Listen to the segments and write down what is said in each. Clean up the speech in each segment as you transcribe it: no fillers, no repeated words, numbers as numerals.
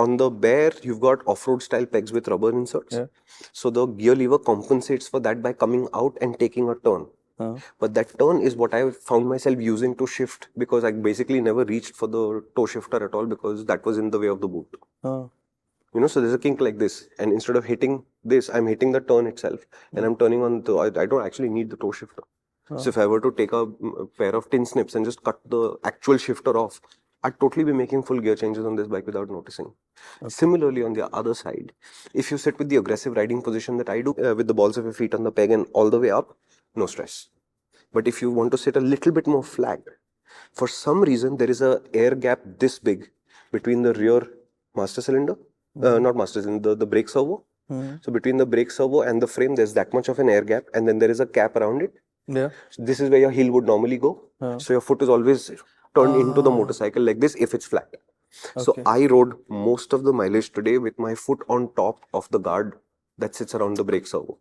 on the Bear, you've got off-road style pegs with rubber inserts. Yeah. So the gear lever compensates for that by coming out and taking a turn. But that turn is what I found myself using to shift, because I basically never reached for the toe shifter at all because that was in the way of the boot. You know, so there's a kink like this, and instead of hitting this, I'm hitting the turn itself, and I'm turning on the. I don't actually need the toe shifter. So if I were to take a pair of tin snips and just cut the actual shifter off, I'd totally be making full gear changes on this bike without noticing. Similarly, on the other side, if you sit with the aggressive riding position that I do, with the balls of your feet on the peg and all the way up, no stress. But if you want to sit a little bit more flat, for some reason there is a air gap this big between the rear master cylinder, not master cylinder, the brake servo. So between the brake servo and the frame, there's that much of an air gap, and then there is a cap around it. Yeah. So this is where your heel would normally go. So your foot is always turned into the motorcycle like this if it's flat. So I rode most of the mileage today with my foot on top of the guard that sits around the brake servo.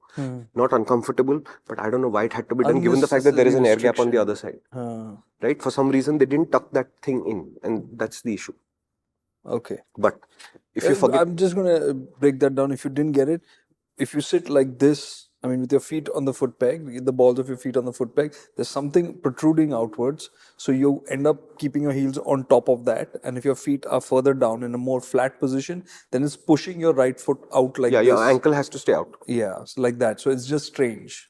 Not uncomfortable, but I don't know why it had to be done given the fact that there is an air gap on the other side. Right? For some reason, they didn't tuck that thing in, and that's the issue. Okay. But if you forget... I'm just going to break that down if you didn't get it. If you sit like this, I mean, with your feet on the foot peg, the balls of your feet on the foot peg, there's something protruding outwards. So you end up keeping your heels on top of that. And if your feet are further down in a more flat position, then it's pushing your right foot out like this. Yeah, your ankle has to stay out. Yeah, so like that. So it's just strange.